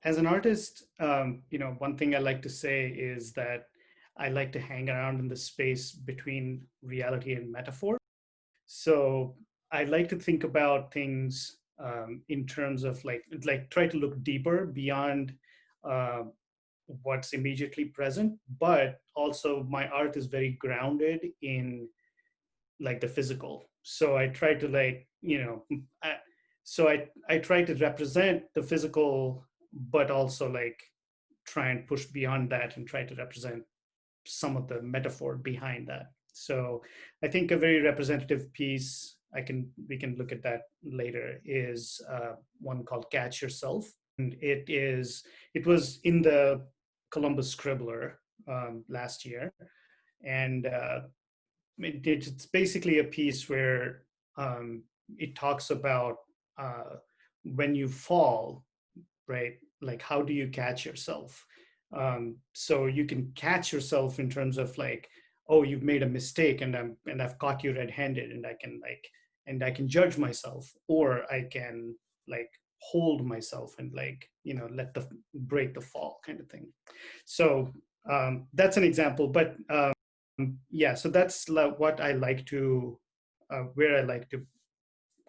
as an artist, one thing I like to say is that I like to hang around in the space between reality and metaphor. So I like to think about things in terms of like try to look deeper beyond uh, what's immediately present, but also my art is very grounded in like the physical. So I try to I, I try to represent the physical, but also like try and push beyond that and try to represent some of the metaphor behind that. So I think a very representative piece, we can look at that later, is one called Catch Yourself. And it was in the Columbus Scribbler last year. And it's basically a piece where it talks about uh, when you fall, right? Like, how do you catch yourself? So you can catch yourself in terms of like, oh, you've made a mistake, and I've caught you red-handed, and I can judge myself, or I can like hold myself and like let the break the fall kind of thing. So that's an example, but yeah, so that's what I like to where I like to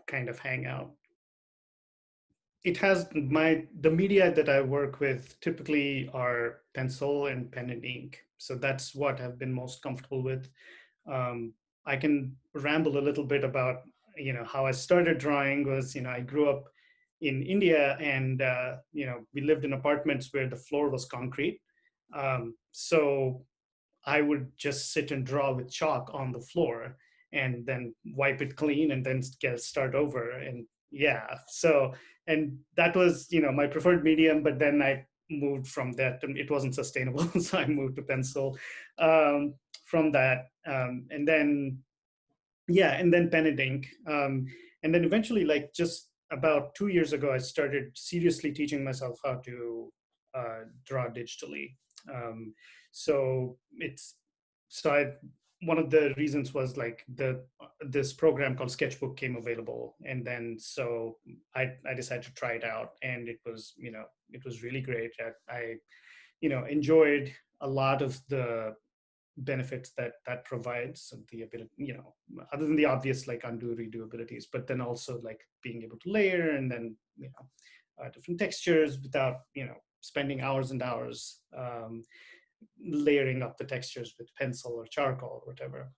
kind of hang out. It has the media that I work with typically are pencil and pen and ink. So that's what I've been most comfortable with. Um, I can ramble a little bit about how I started drawing. Was I grew up in India, and we lived in apartments where the floor was concrete. So I would just sit and draw with chalk on the floor and then wipe it clean and then start over. And yeah, so, and that was, my preferred medium, but then I moved from that and it wasn't sustainable. So I moved to pencil from that. And then, yeah, and then pen and ink. And then eventually, like just about 2 years ago, I started seriously teaching myself how to draw digitally. Um, so it's so I one of the reasons was like this program called Sketchbook came available, and then so I decided to try it out, and it was really great. I enjoyed a lot of the benefits that provides, the ability, other than the obvious like undo redo abilities, but then also like being able to layer, and then different textures without spending hours and hours layering up the textures with pencil or charcoal or whatever.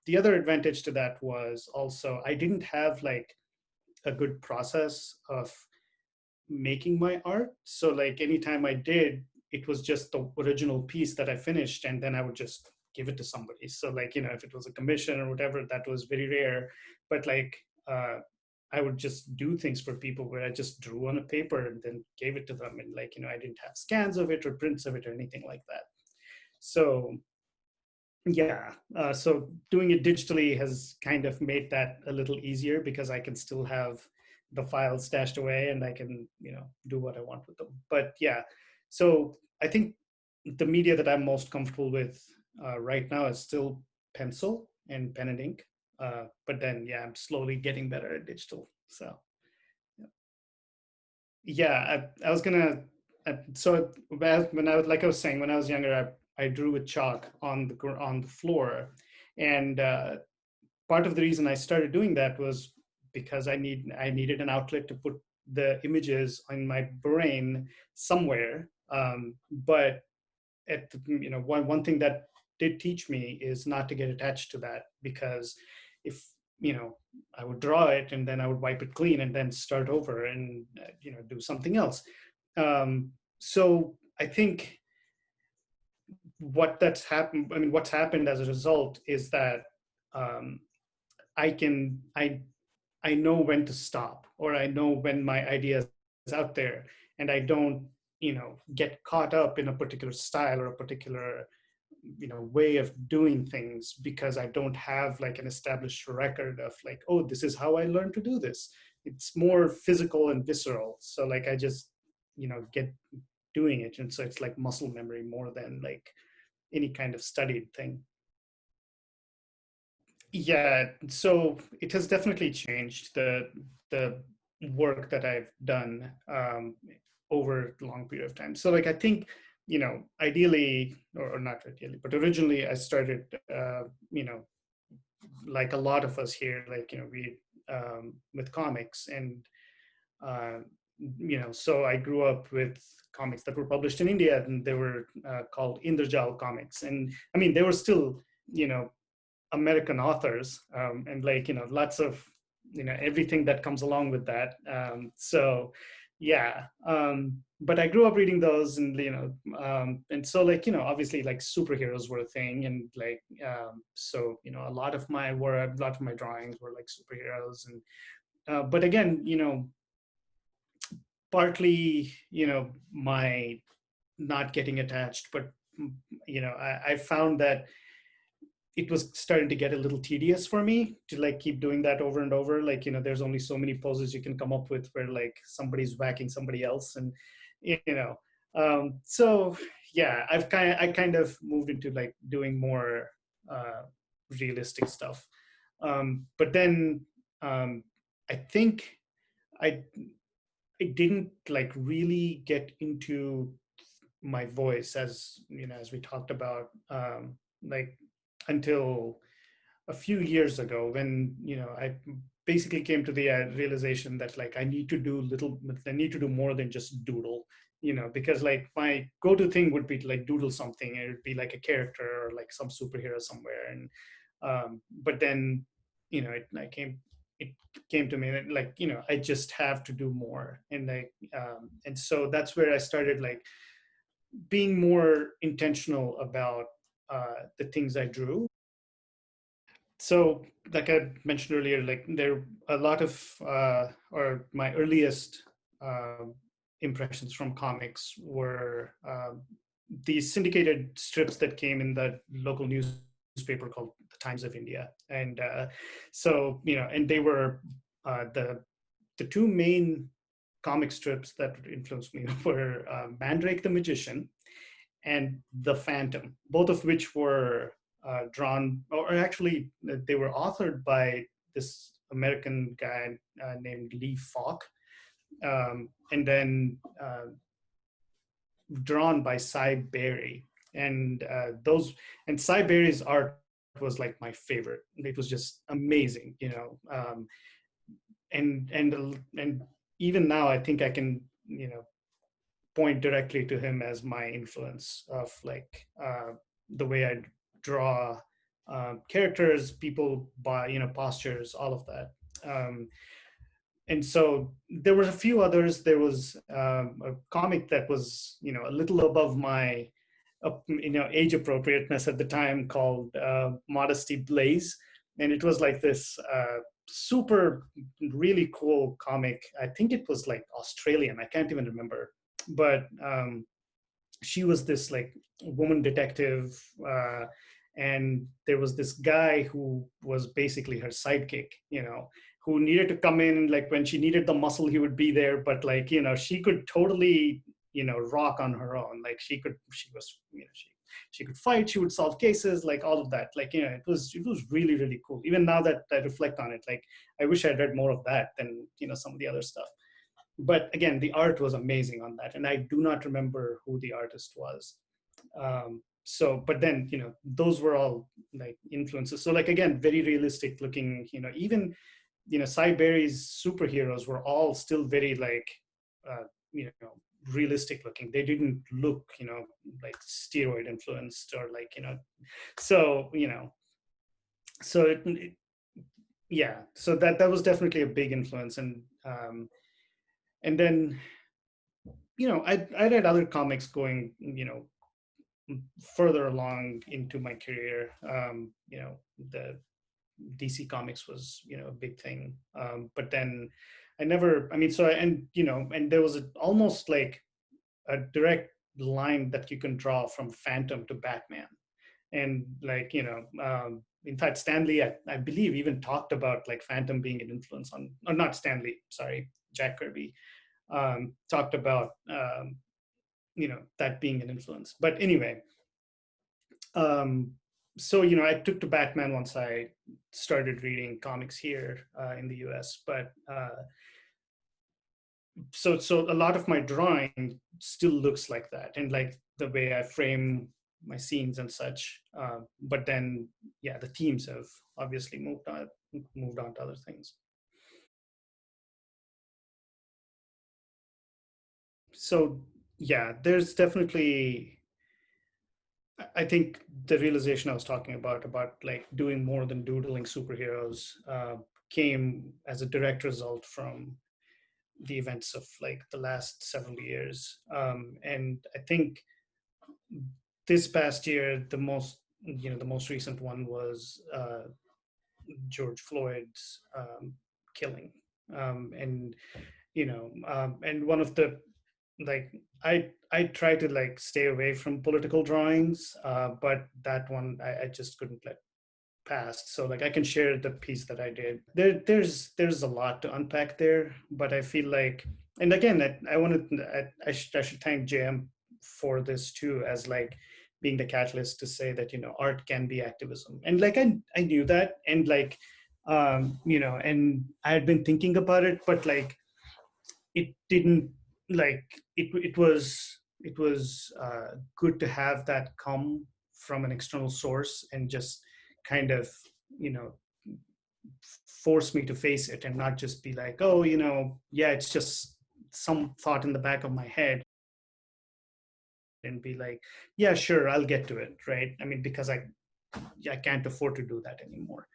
The other advantage to that was also I didn't have like a good process of making my art. So like anytime I did, it was just the original piece that I finished, and then I would just give it to somebody. So like if it was a commission or whatever, that was very rare. But like I would just do things for people where I just drew on a paper and then gave it to them, and like I didn't have scans of it or prints of it or anything like that. So yeah, so doing it digitally has kind of made that a little easier because I can still have the files stashed away and I can, do what I want with them. But yeah, so I think the media that I'm most comfortable with right now is still pencil and pen and ink. But then, yeah, I'm slowly getting better at digital. So yeah, I was gonna. So when I was like I was saying, when I was younger, I drew with chalk on on the floor, and part of the reason I started doing that was because I needed an outlet to put the images in my brain somewhere. But one thing that did teach me is not to get attached to that, because if I would draw it and then I would wipe it clean and then start over and do something else. So I think what's happened as a result is that um, I can I know when to stop, or I know when my idea is out there, and I don't get caught up in a particular style or a particular way of doing things, because I don't have like an established record of like, oh, this is how I learned to do this. It's more physical and visceral. So like I just get doing it, and so it's like muscle memory more than like any kind of studied thing. Yeah, so it has definitely changed the work that I've done. over a long period of time. So like I think, ideally, or not ideally, but originally I started, like a lot of us here, like, we with comics. And uh, so I grew up with comics that were published in India, and they were called Indrajal comics. And I mean, they were still, you know, American authors, and like, lots of, everything that comes along with that. So yeah, but I grew up reading those. And and so like, obviously like superheroes were a thing. And like, so a lot of my work, a lot of my drawings were like superheroes. And but again, partly, my not getting attached, but I found that it was starting to get a little tedious for me to like keep doing that over and over. Like, there's only so many poses you can come up with where like somebody's whacking somebody else. And so yeah, I kind of moved into like doing more uh realistic stuff. But then I think i I didn't like really get into my voice, as as we talked about, like until a few years ago, when I basically came to the realization that like I need to do more than just doodle. Because like my go-to thing would be to like doodle something, and it would be like a character or like some superhero somewhere. And but then it came to me that like I just have to do more. And like and so that's where I started like being more intentional about the things I drew. So like I mentioned earlier, like there a lot of or my earliest uh, impressions from comics were these syndicated strips that came in the local newspaper called the Times of India. And so and they were the two main comic strips that influenced me were Mandrake the Magician and The Phantom, both of which were drawn, or actually, they were authored by this American guy named Lee Falk, and then drawn by Cy Berry. And Cy Berry's art was like my favorite. It was just amazing, and even now, I think I can, point directly to him as my influence of like the way I draw characters, people, by postures, all of that. And so there were a few others. There was a comic that was a little above my age appropriateness at the time, called Modesty Blaze. And it was like this super really cool comic. I think it was like Australian, I can't even remember. But she was this like woman detective, and there was this guy who was basically her sidekick, who needed to come in like when she needed the muscle, he would be there. But like she could totally rock on her own. Like she was she could fight, she would solve cases, like all of that. Like it was really really cool. Even now that I reflect on it, like I wish I'd read more of that than some of the other stuff. But again, the art was amazing on that, and I do not remember who the artist was. So but then those were all like influences. So like again, very realistic looking. Even Cy Berry's superheroes were all still very like uh, you know realistic looking. They didn't look like steroid influenced, or like so so yeah, so that was definitely a big influence. And then I read other comics going further along into my career. The DC Comics was a big thing, but then I never. I mean, so and there was almost like a direct line that you can draw from Phantom to Batman. And like in fact, Stanley, I believe, even talked about like Phantom being an influence on, or not Stanley, sorry, Jack Kirby, talked about that being an influence. But anyway, um, so I took to Batman once I started reading comics here in the U.S. But so a lot of my drawing still looks like that, and like the way I frame my scenes and such. But then, yeah, the themes have obviously moved on to other things. So yeah, there's definitely, I think the realization I was talking about like doing more than doodling superheroes came as a direct result from the events of like the last several years. And I think this past year, the most recent one was George Floyd's killing. And and one of the like I try to like stay away from political drawings, but that one I just couldn't let past. So like I can share the piece that I did. There's a lot to unpack there, but I feel like, and again, I wanted I should thank JM for this too, as like being the catalyst to say that art can be activism, and like I knew that, and like and I had been thinking about it, but like it didn't like it was good to have that come from an external source and just kind of you know force me to face it and not just be like, oh, yeah, it's just some thought in the back of my head, and be like, yeah, sure, I'll get to it, right? I mean, because I can't afford to do that anymore.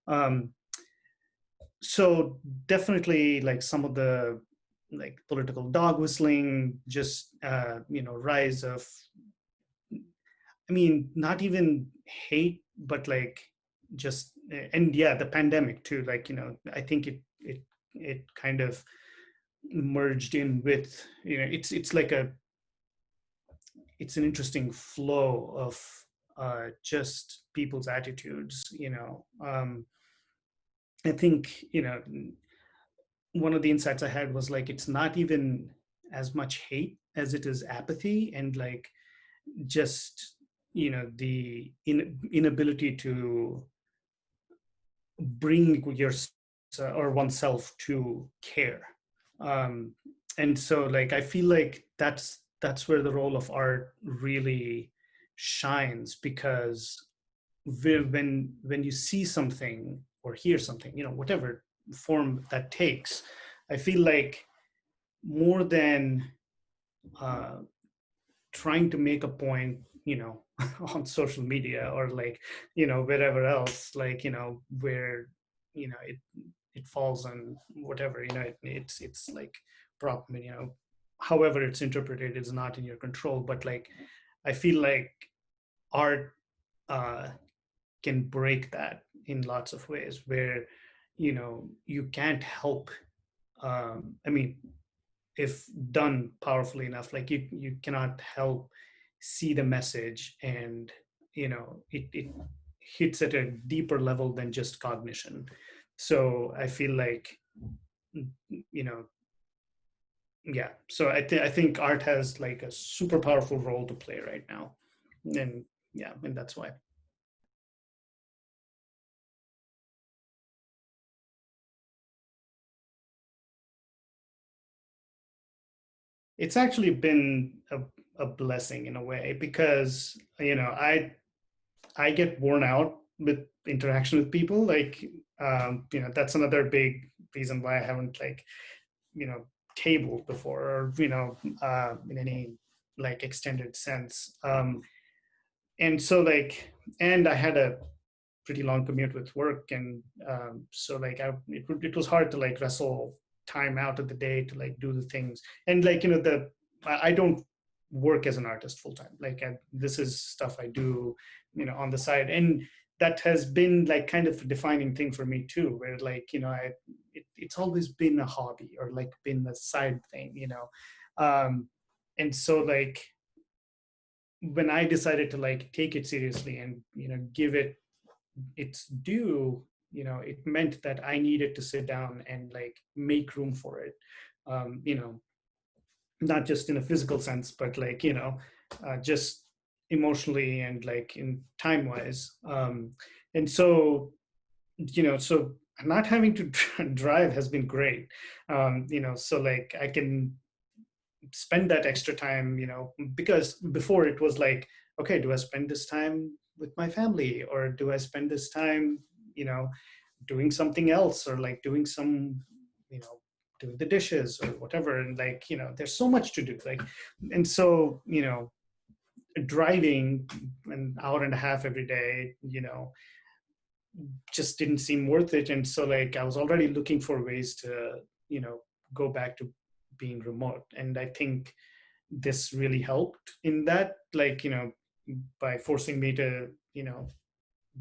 um so definitely like some of the like political dog whistling, just rise of, I mean, not even hate, but like just, and yeah, the pandemic too, like I think it kind of merged in with, it's like it's an interesting flow of just people's attitudes. I think one of the insights I had was like it's not even as much hate as it is apathy, and like just the inability to bring your or oneself to care. um and so like I feel like that's where the role of art really shines, because when you see something or hear something, whatever form that takes, I feel like more than uh, trying to make a point, on social media or like, wherever else, like, where, it falls on whatever, it's like problem, however it's interpreted is not in your control. But like, I feel like art uh, can break that in lots of ways where, you can't help, I mean, if done powerfully enough, like you cannot help see the message, and it hits at a deeper level than just cognition. So I feel like, you know yeah, so I think art has like a super powerful role to play right now. And yeah, and that's why. It's actually been a blessing in a way, because I get worn out with interaction with people. Like, that's another big reason why I haven't like, tabled before, or, in any like extended sense. And so like, and I had a pretty long commute with work, and so like it was hard to like wrestle time out of the day to like do the things. And like, I don't work as an artist full time. Like, this is stuff I do, on the side, and that has been like kind of a defining thing for me too, where like, it's always been a hobby or like been a side thing, um and so like when I decided to like take it seriously and give it its due, it meant that I needed to sit down and like make room for it. Not just in a physical sense, but like, just emotionally and like in time wise. And so, so not having to drive has been great. So like I can spend that extra time, because before it was like, okay, do I spend this time with my family, or do I spend this time, you know, doing something else, or like doing some, you know, doing the dishes or whatever. And like, there's so much to do. Like, and so, driving an hour and a half every day, just didn't seem worth it. And so like I was already looking for ways to, you know, go back to being remote. And I think this really helped in that, like, by forcing me to,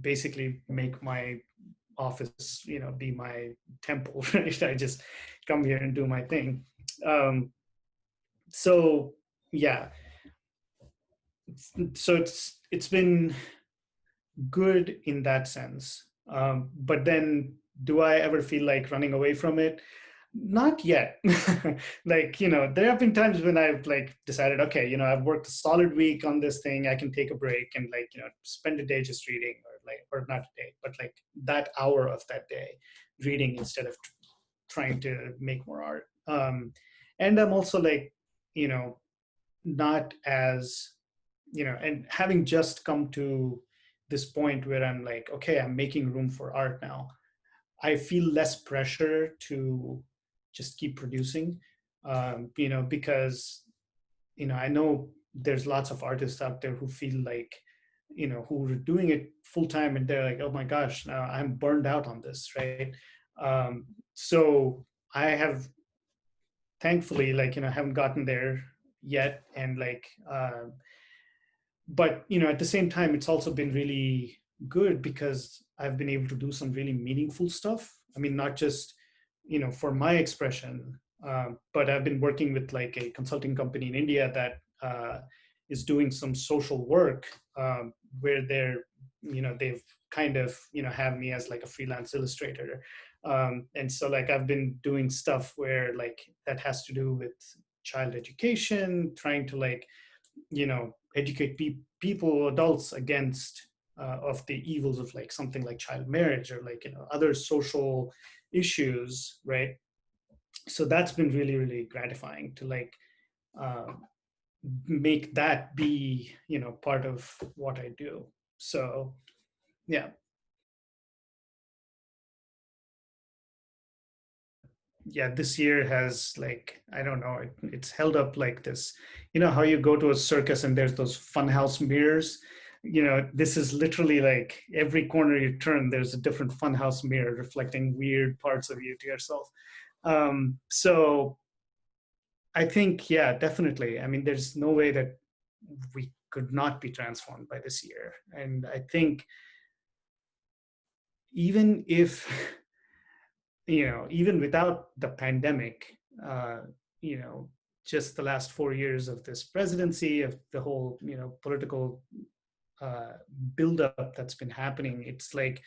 basically make my office, be my temple, right? I just come here and do my thing. Um, so yeah, so it's been good in that sense. But then, do I ever feel like running away from it? Not yet. Like, there have been times when I've like decided, okay, I've worked a solid week on this thing. I can take a break and like, spend a day just reading, or not a day, but like that hour of that day reading instead of trying to make more art. And I'm also like, you know, not as, and having just come to this point where I'm like, okay, I'm making room for art now. I feel less pressure to just keep producing, because, I know there's lots of artists out there who feel like, who are doing it full time and they're like, oh my gosh, now I'm burned out on this, right? So I have thankfully, like, haven't gotten there yet. And like, but at the same time, it's also been really good because I've been able to do some really meaningful stuff. I mean, not just for my expression, but I've been working with like a consulting company in India that is doing some social work, where they've kind of have me as like a freelance illustrator. And so like I've been doing stuff where like that has to do with child education, trying to like educate people, adults, against of the evils of like something like child marriage, or like other social issues, right? So that's been really, really gratifying to like uh, make that be part of what I do. So yeah. Yeah, this year has, like, I don't know, it's held up like this. How you go to a circus and there's those funhouse mirrors? This is literally like every corner you turn, there's a different funhouse mirror reflecting weird parts of you to yourself. So I think, yeah, definitely. I mean, there's no way that we could not be transformed by this year. And I think even if even without the pandemic, uh, you know, just the last 4 years of this presidency, of the whole, political uh, buildup that's been happening, it's like,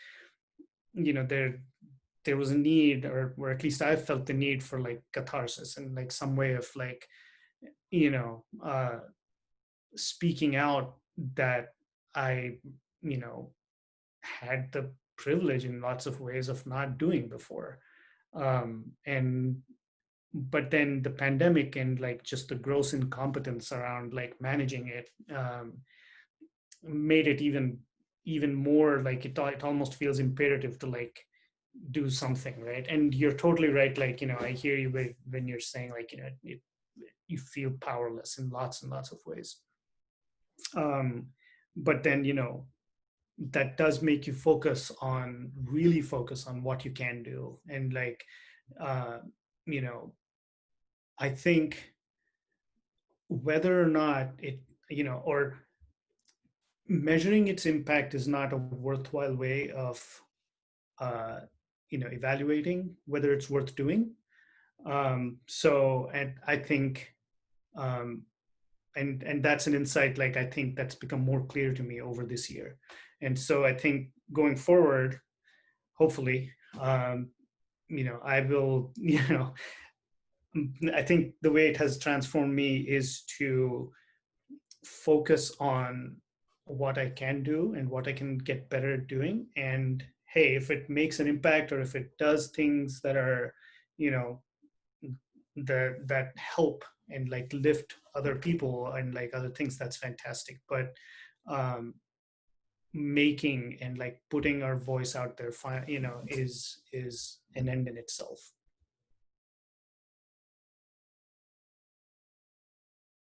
there was a need, or at least I felt the need for like catharsis and like some way of like, you know, uh, speaking out that I, you know, had the privilege in lots of ways of not doing before. And but then the pandemic and like just the gross incompetence around like managing it, made it even more like it almost feels imperative to like do something, right? And you're totally right, like, I hear you when you're saying like, you feel powerless in lots and lots of ways. um, but then, that does make you really focus on what you can do. And like, uh, you know I think whether or not it, or measuring its impact is not a worthwhile way of, uh, evaluating whether it's worth doing. So, and I think, um, and that's an insight, like, I think that's become more clear to me over this year. And so I think going forward, hopefully, I will, I think the way it has transformed me is to focus on what I can do and what I can get better at doing. And hey, if it makes an impact or if it does things that are, you know, that help and like lift other people and like other things, that's fantastic. But um making and like putting our voice out there, is an end in itself.